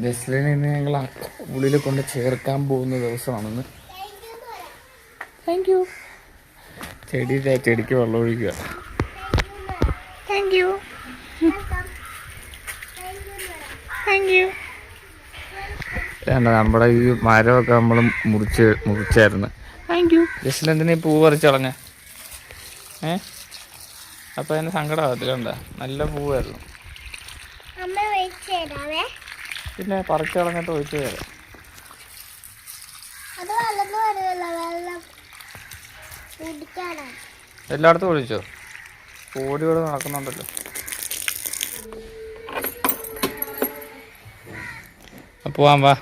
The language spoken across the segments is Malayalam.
ജസ്ലിനെ ഇന്ന് ഞങ്ങൾ ഉള്ളിൽ കൊണ്ട് ചേർക്കാൻ പോകുന്ന ദിവസമാണെന്ന്. Thank you. ചെടിക്ക് വെള്ളം ഒഴിക്കുക. Thank you. Thank you. നമ്മുടെ ഈ മരമൊക്കെ നമ്മൾ മുറിച്ചായിരുന്നു. Thank you. ജസ്റ്റിൽ എന്തിനാ പൂ പറിച്ച് കളഞ്ഞ? അപ്പം അതിന് സങ്കടമാകത്തില്ല. കണ്ട നല്ല പൂവായിരുന്നു. പിന്നെ പറിച്ച് കളഞ്ഞിട്ട് ഒഴിച്ചു തരാം. എല്ലായിടത്തും ഒഴിച്ചോ? ഓടിയോടെ നടക്കുന്നുണ്ടല്ലോ. പോവാൻ വാ.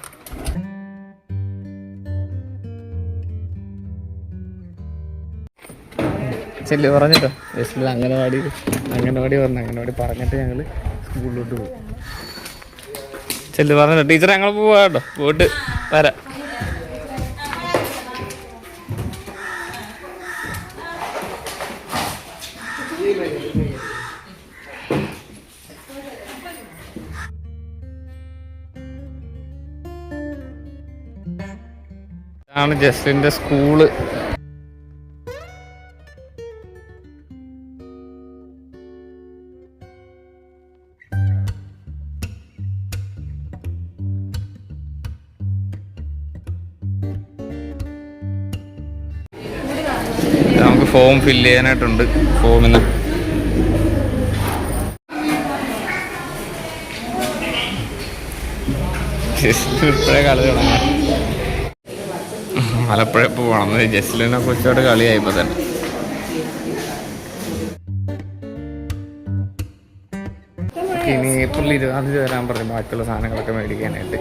ചെല്ലു പറഞ്ഞിട്ടോ ജസ്റ്റിൽ അംഗനവാടി പറഞ്ഞു. അംഗനവാടി പറഞ്ഞിട്ട് ഞങ്ങൾ സ്കൂളിലോട്ട് പോകും. ചെല്ലു പറഞ്ഞിട്ടോ ടീച്ചർ ഞങ്ങൾ പോവാ കേട്ടോ. പോയിട്ട് വരാം. ഇതാണ് ജസ്റ്റിൻ്റെ സ്കൂള്. നമുക്ക് ഫോം ഫില്ല് ചെയ്യാനായിട്ടുണ്ട്. ഫോമിന് ഇപ്പോഴേ കളി തുടങ്ങാം. മലപ്പുഴ പോകണം. ജസ്ലിനെ കുറിച്ചോട് കളിയായിപ്പോ തന്നെ. ഇനി ഏപ്രിൽ 20 വരാൻ പറയും ബാക്കിയുള്ള സാധനങ്ങളൊക്കെ മേടിക്കാനായിട്ട്.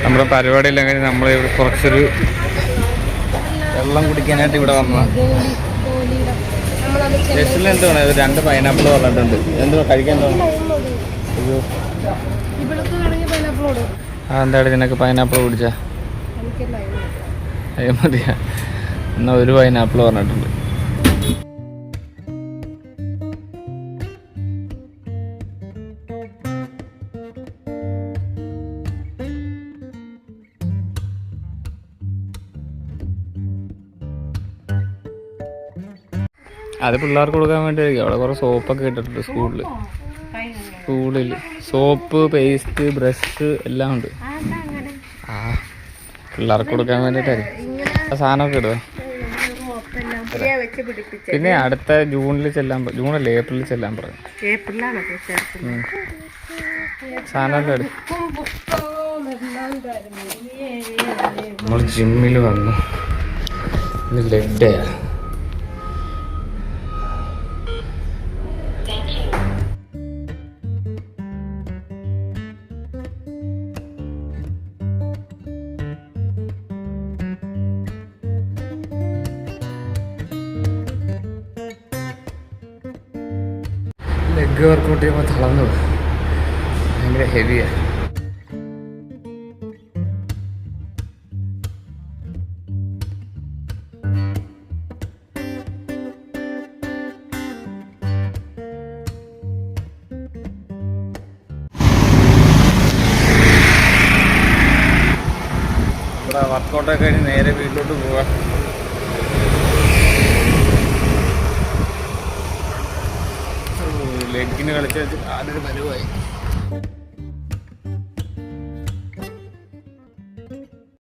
നമ്മുടെ പരിപാടിയില്ലെങ്കിൽ നമ്മൾ കുറച്ചൊരു വെള്ളം കുടിക്കാനായിട്ട് ഇവിടെ വന്നതാണ്. ജസ്റ്റിൽ എന്താണ് 2 പൈനാപ്പിൾ പറഞ്ഞിട്ടുണ്ട്. എന്തുവാ കഴിക്കാൻ തോന്നുന്നു? അയ്യോ അതെന്താണ് നിനക്ക് പൈനാപ്പിൾ കുടിച്ചാ? അയ്യോ മതിയാ. എന്നാൽ 1 പൈനാപ്പിൾ പറഞ്ഞിട്ടുണ്ട്. അത് പിള്ളേർക്ക് കൊടുക്കാൻ വേണ്ടിയായിരിക്കും. അവിടെ കുറേ സോപ്പൊക്കെ ഇട്ടിട്ടുണ്ട് സ്കൂളിൽ സോപ്പ്, പേസ്റ്റ്, ബ്രഷ് എല്ലാം ഉണ്ട്. ആ പിള്ളേർക്ക് കൊടുക്കാൻ വേണ്ടിയിട്ടായിരിക്കും സാധനമൊക്കെ ഇടുക. പിന്നെ അടുത്ത ജൂണല്ലേ ഏപ്രിലിൽ ചെല്ലാൻ പറയും. സാധനമൊക്കെ ഇടും. നമ്മൾ ജിമ്മിൽ വന്നു. Leg day. ലെഗ് വർക്കൗട്ട് ചെയ്യുമ്പോൾ തളർന്നു പോകും. ഭയങ്കര ഹെവിയാണ്. ഇവിടെ വർക്കൗട്ടൊക്കെ കഴിഞ്ഞ് നേരെ വീട്ടിലോട്ട് പോവാം. ലെഗിന് കളിച്ച് വെച്ച് ആദ്യൊരു പരുവായി.